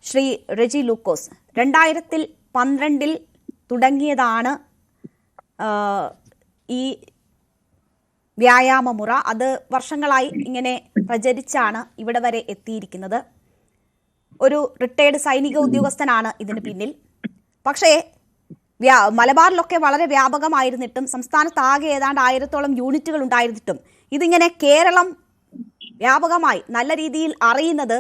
ശ്രീ റെജി ലൂക്കോസ്, 2012 തുടങ്ങിയതാണ് ഈ വ്യായാമമുറ. അത് വർഷങ്ങളായി ഇങ്ങനെ പ്രചരിച്ചാണ് ഇവിടെ വരെ എത്തിയിരിക്കുന്നത്. ഒരു റിട്ടയർഡ് സൈനിക ഉദ്യോഗസ്ഥനാണ് ഇതിന് പിന്നിൽ. പക്ഷേ മലബാറിലൊക്കെ വളരെ വ്യാപകമായിരുന്നിട്ടും സംസ്ഥാനത്താകെ ഏതാണ്ട് 1000-ഓളം യൂണിറ്റുകൾ ഉണ്ടായിരുന്നിട്ടും ഇതിങ്ങനെ കേരളം വ്യാപകമായി നല്ല രീതിയിൽ അറിയുന്നത്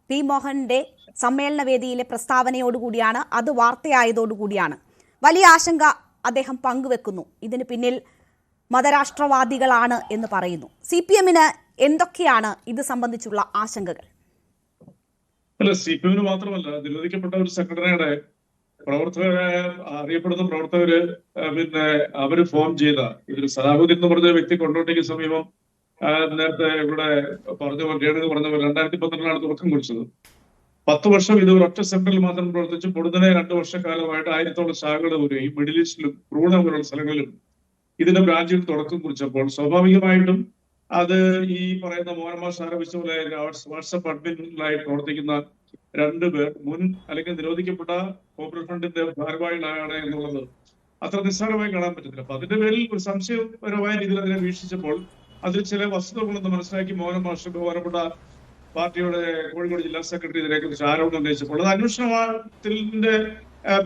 പി മോഹന്റെ സമ്മേളന വേദിയിലെ പ്രസ്താവനയോടുകൂടിയാണ്. അത് വാർത്തയായതോടുകൂടിയാണ്. വലിയ ആശങ്ക അദ്ദേഹം പങ്കുവെക്കുന്നു. ഇതിന് പിന്നിൽ മതരാഷ്ട്രവാദികളാണ് എന്ന് പറയുന്നു. CPM-ന് എന്തൊക്കെയാണ് ഇത് സംബന്ധിച്ചുള്ള ആശങ്കകൾ? അല്ല, CPM-ന് മാത്രമല്ല, നിരോധിക്കപ്പെട്ട ഒരു സംഘടനയുടെ പ്രവർത്തകരായ അറിയപ്പെടുന്ന പ്രവർത്തകര് അവര് ഫോം ചെയ്ത ഇതിൽ സലാഹുദ്ദീൻ എന്ന് പറഞ്ഞ വ്യക്തി കൊണ്ടോട്ടിക്ക് സമീപം നേരത്തെ ഇവിടെ പറഞ്ഞ 2012 തുടക്കം കുറിച്ചത്. 10 വർഷം ഇത് ഒരൊറ്റ സെന്ററിൽ മാത്രം പ്രവർത്തിച്ചു. പൊടുന്നനെ 2 വർഷക്കാലമായിട്ട് 1000-ഓളം ശാഖകൾ ഈ മിഡിൽ ഈസ്റ്റിലും ക്രൂഡ പോലുള്ള സ്ഥലങ്ങളിലും ഇതിന്റെ ബ്രാഞ്ചിൽ തുടക്കം കുറിച്ചപ്പോൾ സ്വാഭാവികമായിട്ടും അത് ഈ പറയുന്ന മോഹൻമാഷ് ആരോപിച്ച പോലെ വാട്സപ്പ് അഡ്മിനിലായി പ്രവർത്തിക്കുന്ന 2 പേർ മുൻ അല്ലെങ്കിൽ നിരോധിക്കപ്പെട്ട പോപ്പുലർ ഫ്രണ്ടിന്റെ ഭാരവാഹികളാണ് എന്നുള്ളത് അത്ര നിസ്സാരമായി കാണാൻ പറ്റത്തില്ല. അപ്പൊ അതിന്റെ പേരിൽ ഒരു സംശയപരമായ രീതിയിൽ അതിനെ വീക്ഷിച്ചപ്പോൾ അതിൽ ചില വസ്തുതകളൊന്ന് മനസ്സിലാക്കി മോഹൻമാഷ് ബഹുമാനപ്പെട്ട പാർട്ടിയുടെ കോഴിക്കോട് ജില്ലാ സെക്രട്ടറി ഇതിനെക്കുറിച്ച് ആരോപണം ഉന്നയിച്ചപ്പോൾ അത് അന്വേഷണത്തിന്റെ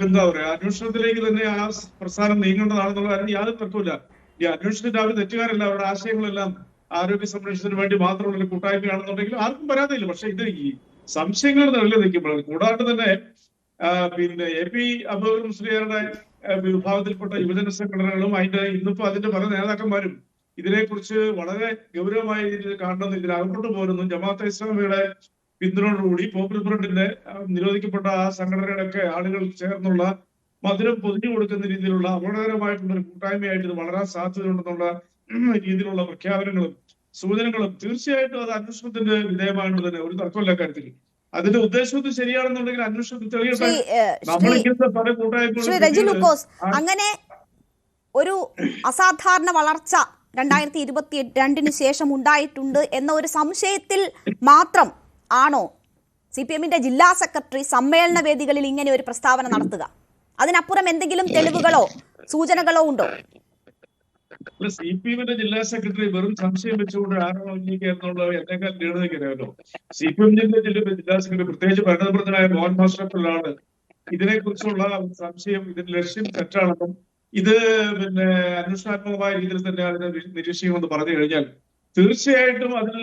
എന്താ പറയാ അന്വേഷണത്തിലേക്ക് തന്നെ ആ പ്രസ്ഥാനം നീങ്ങേണ്ടതാണെന്നുള്ള കാര്യം യാതൊരു തർക്കമില്ല. ഈ അന്വേഷണത്തിന്റെ അവർ തെറ്റുകാരല്ല. അവരുടെ ആശയങ്ങളെല്ലാം ആരോഗ്യ സംരക്ഷണത്തിന് വേണ്ടി മാത്രമുള്ള ഒരു കൂട്ടായ്മയാണെന്നുണ്ടെങ്കിൽ ആർക്കും പരാതിയില്ല. പക്ഷെ ഇത് ഈ സംശയങ്ങൾ നിലനിൽക്കുമ്പോഴാണ്. കൂടാണ്ട് തന്നെ AP അബൂബക്കർ മുസ്ലിയാരുടെ വിഭാഗത്തിൽപ്പെട്ട യുവജന സംഘടനകളും ഇന്നിപ്പോ അതിന്റെ പല നേതാക്കന്മാരും ഇതിനെക്കുറിച്ച് വളരെ ഗൗരവമായ രീതിയിൽ കാണുന്നത് ഇതിൽ അകപ്പെട്ടു പോരുന്നു. ജമാഅത്തെ ഇസ്ലാമിയുടെ പിന്തുണയോടുകൂടി പോപ്പുലർ ഫ്രണ്ടിന്റെ നിരോധിക്കപ്പെട്ട ആ സംഘടനയുടെ ഒക്കെ ആളുകൾ ചേർന്നുള്ള മധുരം പൊതിഞ്ഞു കൊടുക്കുന്ന രീതിയിലുള്ള അപകടകരമായിട്ടുള്ള ഒരു കൂട്ടായ്മയായിട്ട് ഇത് വളരാൻ സാധ്യതയുണ്ടെന്നുള്ള രീതിയിലുള്ള പ്രഖ്യാപനങ്ങളും സൂചനകളും തീർച്ചയായിട്ടും അത് അന്വേഷണത്തിന്റെ വിധേയമാണെന്ന് തന്നെ ഒരു തർക്കമില്ല കാര്യത്തിൽ. അതിന്റെ ഉദ്ദേശവും ശരിയാണെന്നുണ്ടെങ്കിൽ അന്വേഷണത്തിൽ തെളിയട്ടെ. അങ്ങനെ ഒരു അസാധാരണ വളർച്ച 2022 ശേഷം ഉണ്ടായിട്ടുണ്ട് എന്ന ഒരു സംശയത്തിൽ മാത്രം ആണോ CPM-ന്റെ ജില്ലാ സെക്രട്ടറി സമ്മേളന വേദികളിൽ ഇങ്ങനെ ഒരു പ്രസ്താവന നടത്തുക? അതിനപ്പുറം എന്തെങ്കിലും തെളിവുകളോ സൂചനകളോ ഉണ്ടോ? CPM-ന്റെ ജില്ലാ സെക്രട്ടറി വെറും സംശയം വെച്ചുകൊണ്ട് ആരോപണം ഉന്നയിക്കാന്നുള്ളത് എന്നേക്കാൾ ലളിതമായിരിക്കുമല്ലോ. CPM-ന്റെ ജില്ലാ സെക്രട്ടറി പ്രത്യേകിച്ച് ഭരണപ്രതിനായ മോഹൻ മാസ്റ്ററാണ് ഇതിനെക്കുറിച്ചുള്ള സംശയം, ഇതിന്റെ ലക്ഷ്യം തെറ്റാണെന്നും ഇത് അന്വേഷണാത്മകമായ രീതിയിൽ തന്നെ അതിനെ നിരീക്ഷിക്കുമെന്ന് പറഞ്ഞു കഴിഞ്ഞാൽ തീർച്ചയായിട്ടും അതിൽ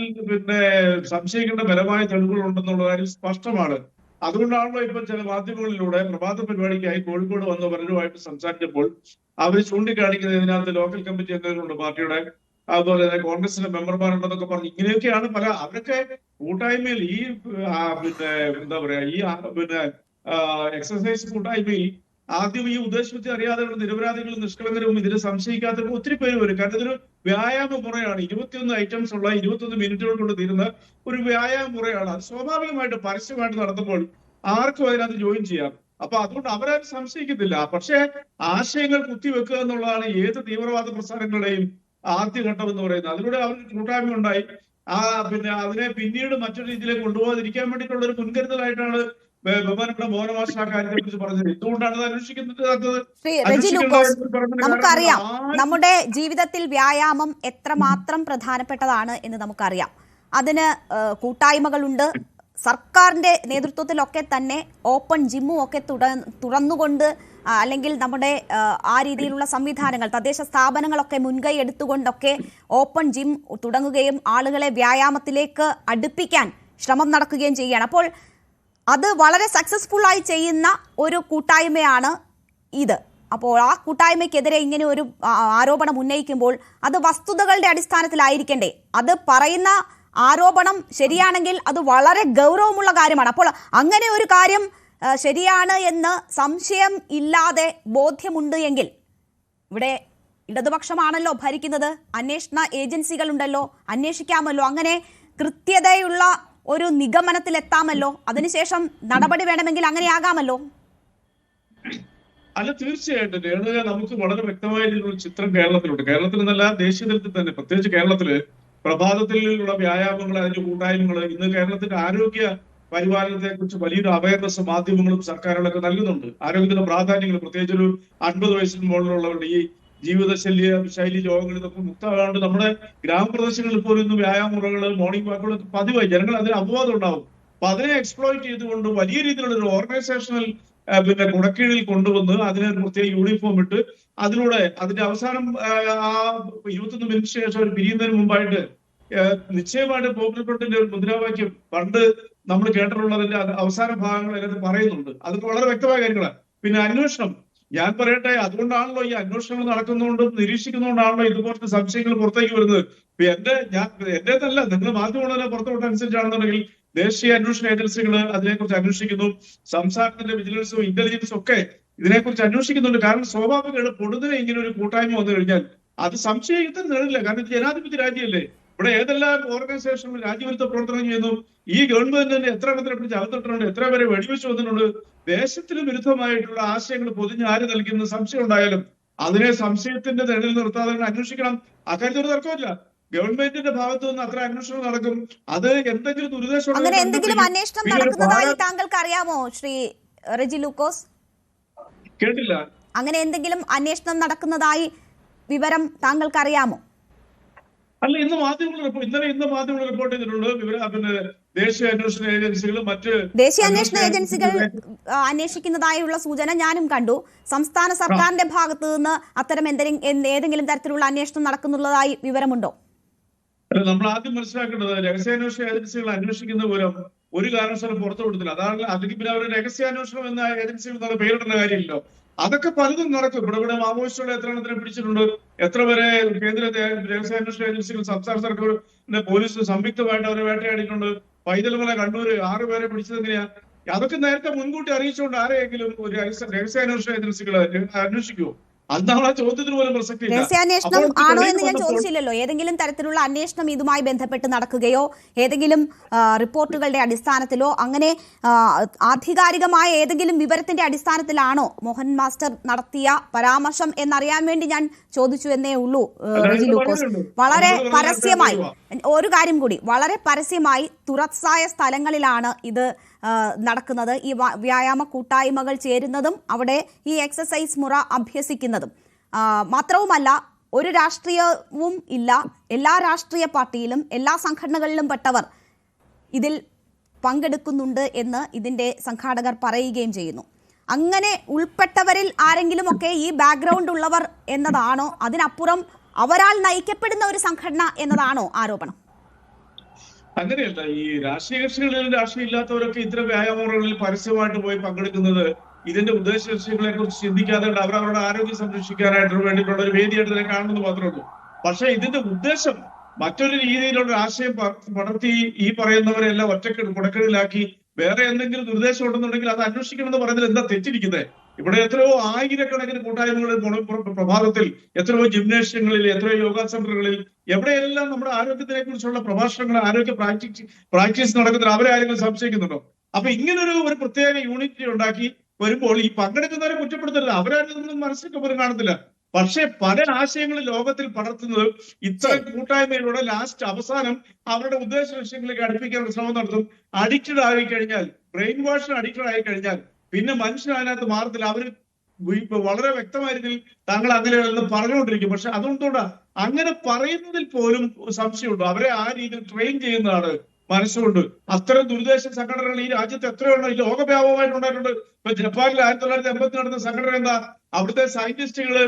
സംശയിക്കേണ്ട ബലമായ തെളിവുകൾ ഉണ്ടെന്നുള്ള കാര്യം സ്പഷ്ടമാണ്. അതുകൊണ്ടാണല്ലോ ഇപ്പൊ ചില മാധ്യമങ്ങളിലൂടെ പ്രഭാത പരിപാടിക്കായി കോഴിക്കോട് വന്ന പലരുമായിട്ട് സംസാരിച്ചപ്പോൾ അവർ ചൂണ്ടിക്കാണിക്കുന്നത് ഇതിനകത്ത് ലോക്കൽ കമ്മിറ്റി അംഗങ്ങളുണ്ട് പാർട്ടിയുടെ, അതുപോലെ തന്നെ കോൺഗ്രസിന്റെ മെമ്പർമാരുണ്ടെന്നൊക്കെ പറഞ്ഞു. ഇങ്ങനെയൊക്കെയാണ് അവരൊക്കെ കൂട്ടായ്മയിൽ ഈ എന്താ പറയാ ഈ എക്സസൈസ് കൂട്ടായ്മയിൽ ആദ്യം ഈ ഉദ്ദേശത്തെ അറിയാതെയുള്ള നിരപരാധികളും നിഷ്കളങ്കരും ഇതിനെ സംശയിക്കാത്തവരും ഒത്തിരി പേര് വരും. കാരണം ഇതൊരു വ്യായാമ മുറയാണ്. 21 ഐറ്റംസ് ഉള്ള 21 മിനിറ്റുകൾ കൊണ്ട് തീരുന്ന ഒരു വ്യായാമ മുറയാണ്. അത് സ്വാഭാവികമായിട്ട് പരസ്യമായിട്ട് നടത്തുമ്പോൾ ആർക്കും അതിനകത്ത് ജോയിൻ ചെയ്യാം. അപ്പൊ അതുകൊണ്ട് അവരാരും സംശയിക്കത്തില്ല. പക്ഷേ ആശയങ്ങൾ കുത്തിവെക്കുക എന്നുള്ളതാണ് ഏത് തീവ്രവാദ പ്രസ്ഥാനങ്ങളുടെയും ആദ്യഘട്ടം എന്ന് പറയുന്നത്. അതിലൂടെ അവർക്ക് കൂട്ടായ്മ ഉണ്ടായി അതിനെ പിന്നീട് മറ്റൊരു രീതിയിലേക്ക് കൊണ്ടുപോകാതിരിക്കാൻ വേണ്ടിയിട്ടുള്ള ഒരു മുൻകരുതലായിട്ടാണ് ബഹുമാനപ്പെട്ട മോഹനമാഷ് ആ കാര്യത്തെ കുറിച്ച് പറഞ്ഞത്. എന്തുകൊണ്ടാണ് അന്വേഷിക്കുന്നത്? നമുക്കറിയാം നമ്മുടെ ജീവിതത്തിൽ വ്യായാമം എത്രമാത്രം പ്രധാനപ്പെട്ടതാണ് എന്ന് നമുക്കറിയാം. അതിന് കൂട്ടായ്മകളുണ്ട്. സർക്കാരിന്റെ നേതൃത്വത്തിലൊക്കെ തന്നെ ഓപ്പൺ ജിമ്മും ഒക്കെ തുറന്നുകൊണ്ട് അല്ലെങ്കിൽ നമ്മുടെ ആ രീതിയിലുള്ള സംവിധാനങ്ങൾ തദ്ദേശ സ്ഥാപനങ്ങളൊക്കെ മുൻകൈ എടുത്തുകൊണ്ടൊക്കെ ഓപ്പൺ ജിം തുടങ്ങുകയും ആളുകളെ വ്യായാമത്തിലേക്ക് അടുപ്പിക്കാൻ ശ്രമം നടക്കുകയും ചെയ്യുകയാണ്. അപ്പോൾ അത് വളരെ സക്സസ്ഫുൾ ആയി ചെയ്യുന്ന ഒരു കൂട്ടായ്മയാണ് ഇത്. അപ്പോൾ ആ കൂട്ടായ്മയ്ക്കെതിരെ ഇങ്ങനെ ഒരു ആരോപണം ഉന്നയിക്കുമ്പോൾ അത് വസ്തുതകളുടെ അടിസ്ഥാനത്തിലായിരിക്കണ്ടേ? അത് പറയുന്ന ആരോപണം ശരിയാണെങ്കിൽ അത് വളരെ ഗൗരവമുള്ള കാര്യമാണ്. അപ്പോൾ അങ്ങനെ ഒരു കാര്യം ശരിയാണ് എന്ന് സംശയം ഇല്ലാതെ ബോധ്യമുണ്ട് എങ്കിൽ, ഇവിടെ ഇടതുപക്ഷമാണല്ലോ ഭരിക്കുന്നത്, അന്വേഷണ ഏജൻസികളുണ്ടല്ലോ, അന്വേഷിക്കാമല്ലോ, അങ്ങനെ കൃത്യതയുള്ള ഒരു നിഗമനത്തിലെത്താമല്ലോ, അതിനുശേഷം നടപടി വേണമെങ്കിൽ അങ്ങനെ ആകാമല്ലോ. അല്ല, തീർച്ചയായിട്ടും രേണുക, നമുക്ക് വളരെ വ്യക്തമായ രീതിയിലുള്ള ചിത്രം കേരളത്തിലുണ്ട്. കേരളത്തിൽ നിന്നല്ല, ദേശീയ തലത്തിൽ തന്നെ, പ്രത്യേകിച്ച് കേരളത്തില് പ്രഭാതത്തിലുള്ള വ്യായാമങ്ങൾ, അതിന്റെ കൂട്ടായ്മകൾ, ഇന്ന് കേരളത്തിന്റെ ആരോഗ്യ പരിപാലനത്തെ കുറിച്ച് വലിയൊരു അവയർനെസ് മാധ്യമങ്ങളും സർക്കാരുകളൊക്കെ നൽകുന്നുണ്ട്. ആരോഗ്യത്തിന്റെ പ്രാധാന്യങ്ങൾ, പ്രത്യേകിച്ച് ഒരു 50 വയസ്സിന് മുകളിലുള്ളവരുടെ ഈ ശൈലി രോഗങ്ങളിൽ നിന്നൊക്കെ മുക്തമാകാണ്ട് നമ്മുടെ ഗ്രാമപ്രദേശങ്ങളിൽ പോലും ഇന്ന് വ്യായാമ മുറകള്, മോർണിംഗ് വാക്കുകളൊക്കെ പതിവായി. ജനങ്ങൾ അതിന് അപവാദം ഉണ്ടാവും. അപ്പൊ അതിനെ എക്സ്പ്ലോയിറ്റ് ചെയ്തുകൊണ്ട് വലിയ രീതിയിലുള്ള ഒരു ഓർഗനൈസേഷണൽ കുടക്കീഴിൽ കൊണ്ടുവന്ന് അതിന് പ്രത്യേക യൂണിഫോം ഇട്ട് അതിലൂടെ അതിന്റെ അവസാനം 21 മിനിറ്റ് ശേഷം അവർ പിരിയുന്നതിന് മുമ്പായിട്ട് നിശ്ചയമായിട്ട് പോപ്പുലർ ഫ്രണ്ടിന്റെ ഒരു മുദ്രാവാക്യം പണ്ട് നമ്മൾ കേട്ടിട്ടുള്ളതിന്റെ അവസാന ഭാഗങ്ങൾ അതിനകത്ത് പറയുന്നുണ്ട്. അതൊക്കെ വളരെ വ്യക്തമായ കാര്യങ്ങളാണ്. പിന്നെ അന്വേഷണം, ഞാൻ പറയട്ടെ, അതുകൊണ്ടാണല്ലോ ഈ അന്വേഷണങ്ങൾ നടക്കുന്നതുകൊണ്ടും നിരീക്ഷിക്കുന്നതുകൊണ്ടാണല്ലോ ഇതുപോലത്തെ സംശയങ്ങൾ പുറത്തേക്ക് വരുന്നത്. എന്റേതല്ല, നിങ്ങൾ മാധ്യമങ്ങളെ പുറത്തുവിട്ടനുസരിച്ചാണെന്നുണ്ടെങ്കിൽ ദേശീയ അന്വേഷണ ഏജൻസികൾ അതിനെക്കുറിച്ച് അന്വേഷിക്കുന്നു. സംസ്ഥാനത്തിന്റെ വിജിലൻസും ഇന്റലിജൻസും ഒക്കെ ഇതിനെക്കുറിച്ച് അന്വേഷിക്കുന്നുണ്ട്. കാരണം സ്വാഭാവികമാണ്, പൊടുന്നനെ ഇങ്ങനെ ഒരു കൂട്ടായ്മ വന്നു കഴിഞ്ഞാൽ അത് സംശയത്തിന് നേടില്ല. കാരണം ഇത് ജനാധിപത്യ രാജ്യമല്ലേ. ഇവിടെ ഏതെല്ലാം ഓർഗനൈസേഷനുകൾ രാജ്യവിരുദ്ധ പ്രവർത്തനം ചെയ്യുന്നു. ഈ ഗവൺമെന്റിന്റെ എത്ര എണ്ണത്തിനെ പിടിച്ച് അകത്തിട്ടുണ്ട്, എത്ര പേരെ വെടിവെച്ച് വന്നിട്ടുണ്ട്. ദേശത്തിന് വിരുദ്ധമായിട്ടുള്ള ആശയങ്ങൾ പൊതിഞ്ഞ് ആര് നൽകുന്ന സംശയം ഉണ്ടായാലും അതിനെ സംശയത്തിന്റെ നിഴലിൽ നിർത്താതെ അന്വേഷിക്കണം. അക്കാര്യത്തിൽ ഒരു തർക്കമില്ല. ഗവൺമെന്റിന്റെ ഭാഗത്തു നിന്ന് അത്ര അന്വേഷണം നടക്കും. അത് എന്തെങ്കിലും ദുരുദ്ദേശം അങ്ങനെ എന്തെങ്കിലും അന്വേഷണം നടക്കുന്നതായി താങ്കൾക്ക് അറിയാമോ ശ്രീ റെജി ലൂക്കോസ്? കേട്ടില്ല. അങ്ങനെ എന്തെങ്കിലും അന്വേഷണം നടക്കുന്നതായി വിവരം താങ്കൾക്ക് അറിയാമോ? അല്ല, ഇന്ന് മാധ്യമങ്ങൾ റിപ്പോർട്ട് ചെയ്തിട്ടുണ്ട്. പിന്നെ ദേശീയ അന്വേഷണ ഏജൻസികൾ ദേശീയ അന്വേഷണ ഏജൻസികൾ അന്വേഷിക്കുന്നതായുള്ള സൂചന ഞാനും കണ്ടു. സംസ്ഥാന സർക്കാരിന്റെ ഭാഗത്തു നിന്ന് അത്തരം ഏതെങ്കിലും തരത്തിലുള്ള അന്വേഷണം നടക്കുന്നുള്ളതായി വിവരമുണ്ടോ? നമ്മൾ ആദ്യം മനസ്സിലാക്കേണ്ടത്, രഹസ്യാന്വേഷണ ഏജൻസികൾ അന്വേഷിക്കുന്ന വിവരം ഒരു കാരണവശാലും പുറത്തു കൊടുത്തില്ല. അതാണ് അല്ലെങ്കിൽ പിന്നെ അവർ രഹസ്യാന്വേഷണം എന്ന ഏജൻസികൾ നല്ല പേരിടേണ്ട കാര്യമില്ലല്ലോ. അതൊക്കെ പലതും നടക്കും. ഇവിടെ മാവോയിസ്റ്റുകളെ എത്ര എണ്ണത്തിനെ പിടിച്ചിട്ടുണ്ട്, എത്ര പേരെ കേന്ദ്ര രഹസ്യാന്വേഷണ ഏജൻസികൾ, സംസ്ഥാന സർക്കാരിന്റെ പോലീസ് സംയുക്തമായിട്ട് അവരെ വേട്ടയാടിയിട്ടുണ്ട്. പൈതൽമല, കണ്ണൂര് 6 പേരെ പിടിച്ചത് എങ്ങനെയാ? അതൊക്കെ നേരത്തെ മുൻകൂട്ടി അറിയിച്ചുകൊണ്ട് ആരെയെങ്കിലും ഒരു രഹസ്യാന്വേഷണ ഏജൻസികൾ അന്വേഷിക്കുമോ? അതാണ് ആ ചോദ്യത്തിന് പോലും പ്രസക്തി. രഹസ്യാന്വേഷണം ആണോ എന്ന് ഞാൻ ചോദിച്ചില്ലല്ലോ. ഏതെങ്കിലും തരത്തിലുള്ള അന്വേഷണം ഇതുമായി ബന്ധപ്പെട്ട് നടക്കുകയോ ഏതെങ്കിലും റിപ്പോർട്ടുകളുടെ അടിസ്ഥാനത്തിലോ അങ്ങനെ ആധികാരികമായ ഏതെങ്കിലും വിവരത്തിന്റെ അടിസ്ഥാനത്തിലാണോ മോഹൻ മാസ്റ്റർ നടത്തിയ പരാമർശം എന്നറിയാൻ വേണ്ടി ഞാൻ ചോദിച്ചു എന്നേ ഉള്ളൂ റെജി ലൂക്കോസ്. വളരെ പരസ്യമായി ഒരു കാര്യം കൂടി, വളരെ പരസ്യമായി തുറസായ സ്ഥലങ്ങളിലാണ് ഇത് നടക്കുന്നത്. ഈ വ്യായാമ കൂട്ടായ്മകൾ ചേരുന്നതും അവിടെ ഈ എക്സസൈസ് മുറ അഭ്യസിക്കുന്നതും മാത്രവുമല്ല, ഒരു രാഷ്ട്രീയവും ഇല്ല. എല്ലാ രാഷ്ട്രീയ പാർട്ടിയിലും എല്ലാ സംഘടനകളിലും പെട്ടവർ ഇതിൽ പങ്കെടുക്കുന്നുണ്ട് എന്ന് ഇതിന്റെ സംഘാടകർ പറയുകയും ചെയ്യുന്നു. അങ്ങനെ ഉൾപ്പെട്ടവരിൽ ആരെങ്കിലുമൊക്കെ ഈ ബാക്ക്ഗ്രൗണ്ട് ഉള്ളവർ എന്നതാണോ, അതിനപ്പുറം അവരാൽ നയിക്കപ്പെടുന്ന ഒരു സംഘടന എന്നതാണോ ആരോപണം? അങ്ങനെയല്ല. ഈ രാഷ്ട്രീയ കക്ഷികളിലും രാഷ്ട്രീയം ഇല്ലാത്തവരൊക്കെ ഇത്തരം വ്യായാമങ്ങളിൽ പരസ്യമായിട്ട് പോയി പങ്കെടുക്കുന്നത് ഇതിന്റെ ഉദ്ദേശ ലക്ഷ്യങ്ങളെ കുറിച്ച് ചിന്തിക്കാതെ അവരവരുടെ ആരോഗ്യം സംരക്ഷിക്കാനായിട്ട് വേണ്ടിയിട്ടുള്ള ഒരു വേദിയായിട്ട് തന്നെ കാണുന്നത് മാത്രമേ ഉള്ളൂ. പക്ഷെ ഇതിന്റെ ഉദ്ദേശം മറ്റൊരു രീതിയിലുള്ള ആശയം പടർത്തി ഈ പറയുന്നവരെല്ലാം കുടക്കീഴിലാക്കി വേറെ എന്തെങ്കിലും നിർദ്ദേശം ഉണ്ടെന്നുണ്ടെങ്കിൽ അത് അന്വേഷിക്കണമെന്ന് പറയുന്നതിൽ എന്താ തെറ്റിരിക്കുന്നത്? ഇവിടെ എത്രയോ ആയിരക്കണക്കിന് കൂട്ടായ്മകളിൽ പ്രഭാതത്തിൽ, എത്രയോ ജിംനേഷ്യങ്ങളിൽ, എത്രയോ യോഗ സെന്ററുകളിൽ, എവിടെയെല്ലാം നമ്മുടെ ആരോഗ്യത്തിനെ കുറിച്ചുള്ള പ്രഭാഷണങ്ങൾ, ആരോഗ്യ പ്രാക്ടീസ് നടക്കുന്നതിൽ അവരെ ആരെങ്കിലും സംശയിക്കുന്നുണ്ടോ? അപ്പൊ ഇങ്ങനൊരു പ്രത്യേക യൂണിറ്റ് ഉണ്ടാക്കി വരുമ്പോൾ ഈ പങ്കെടുക്കുന്നവരെ കുറ്റപ്പെടുത്തരുത്. അവരാരും മനസ്സിലൊക്കെ പോലും കാണത്തില്ല. പക്ഷെ പല ആശയങ്ങളും ലോകത്തിൽ പടർത്തുന്നത് ഇത്തരം കൂട്ടായ്മയിലൂടെ ലാസ്റ്റ് അവസാനം അവരുടെ ഉദ്ദേശ ലക്ഷ്യങ്ങളിലേക്ക് അടുപ്പിക്കാനുള്ള ശ്രമം നടത്തും. അഡിക്റ്റഡ് ആയി കഴിഞ്ഞാൽ, ബ്രെയിൻ വാഷിന് അഡിക്റ്റഡ് ആയി കഴിഞ്ഞാൽ പിന്നെ മനുഷ്യൻ അതിനകത്ത് മാറത്തില്ല. അവര് വളരെ വ്യക്തമായ രീതിയിൽ താങ്കൾ അങ്ങനെയാണെന്ന് പറഞ്ഞുകൊണ്ടിരിക്കും. പക്ഷെ അതുകൊണ്ടുകൂടാ അങ്ങനെ പറയുന്നതിൽ പോലും സംശയമുണ്ട്. അവരെ ആ രീതിയിൽ ട്രെയിൻ ചെയ്യുന്നതാണ് മനസ്സുകൊണ്ട്. അത്തരം ദുരുദ്ദേശ സംഘടനകൾ ഈ രാജ്യത്ത് എത്രയുണ്ടോ, ഈ ലോകവ്യാപകമായിട്ടുണ്ടായിട്ടുണ്ട്. ഇപ്പൊ ജപ്പാനിൽ 1980 നടന്ന സംഘടന എന്താ? അവിടുത്തെ സയന്റിസ്റ്റുകള്,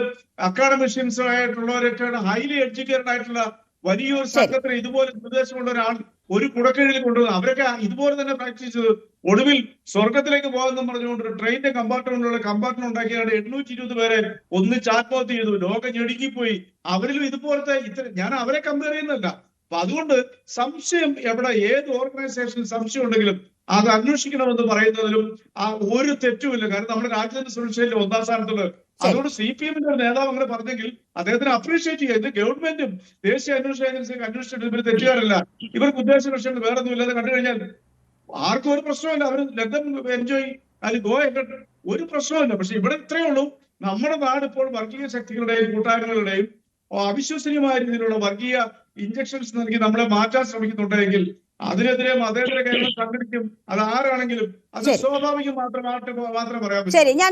അക്കാഡമിഷ്യൻസ് ആയിട്ടുള്ളവരൊക്കെയാണ് ഹൈലി എഡ്യൂക്കേറ്റഡ് ആയിട്ടുള്ള വലിയൊരു സംഘത്തിന് ഇതുപോലെ നിർദ്ദേശമുള്ള ഒരാൾ ഒരു കുടക്കീഴിൽ കൊണ്ടുവന്ന് അവരൊക്കെ ഇതുപോലെ തന്നെ പ്രാക്ടീസ് ചെയ്ത് ഒടുവിൽ സ്വർഗത്തിലേക്ക് പോകാമെന്ന് പറഞ്ഞുകൊണ്ട് ട്രെയിനിന്റെ കമ്പാർട്ട്മെന്റ് ഉണ്ടാക്കിയാണ് 820 പേരെ ഒന്നിച്ച് ആത്മഹത്യ ചെയ്തു. ലോകം ഞെടുക്കിപ്പോയി. അവരിലും ഇതുപോലത്തെ ഞാൻ അവരെ കമ്പയർ ചെയ്യുന്നല്ല. അപ്പൊ അതുകൊണ്ട് സംശയം എവിടെ, ഏത് ഓർഗനൈസേഷനിൽ സംശയം ഉണ്ടെങ്കിലും അത് അന്വേഷിക്കണമെന്ന് പറയുന്നതിലും ഒരു തെറ്റുമില്ല. കാരണം നമ്മുടെ രാജ്യത്തിന്റെ സുരക്ഷയിൽ 1ാം സ്ഥാനത്തുള്ളത്. അതുകൊണ്ട് CPM-ന്റെ ഒരു നേതാവ് അങ്ങനെ പറഞ്ഞെങ്കിൽ അദ്ദേഹത്തിന് അപ്രീഷിയേറ്റ് ചെയ്യുക. ഇത് ഗവൺമെന്റും ദേശീയ അന്വേഷണ ഏജൻസിയൊക്കെ അന്വേഷിച്ചിട്ട് ഇവർ തെറ്റുകാരല്ല, ഇവർക്ക് ഉദ്ദേശ ലക്ഷ്യങ്ങൾ വേറെ ഒന്നും ഇല്ലാതെ കണ്ടു കഴിഞ്ഞാൽ ആർക്കും ഒരു പ്രശ്നമില്ല. അവർ ലഗം എൻജോയ് അതിൽ ഗോ എങ്ങോട്ട് ഒരു പ്രശ്നമില്ല. പക്ഷെ ഇവിടെ ഇത്രയേ ഉള്ളൂ, നമ്മുടെ നാട് ഇപ്പോൾ വർഗീയ ശക്തികളുടെയും കൂട്ടായ്മകളുടെയും അവിശ്വസനീയമായ രീതിയിലുള്ള വർഗീയ ഇഞ്ചക്ഷൻസ് നൽകി നമ്മളെ മാറ്റാൻ ശ്രമിക്കുന്നുണ്ടെങ്കിൽ അതിനെതിരെ മതേതര കേരളം സംഘടിക്കും. അത് ആരാണെങ്കിലും അത് സ്വാഭാവികം മാത്രം പറയാൻ പറ്റും. ശരി, ഞാൻ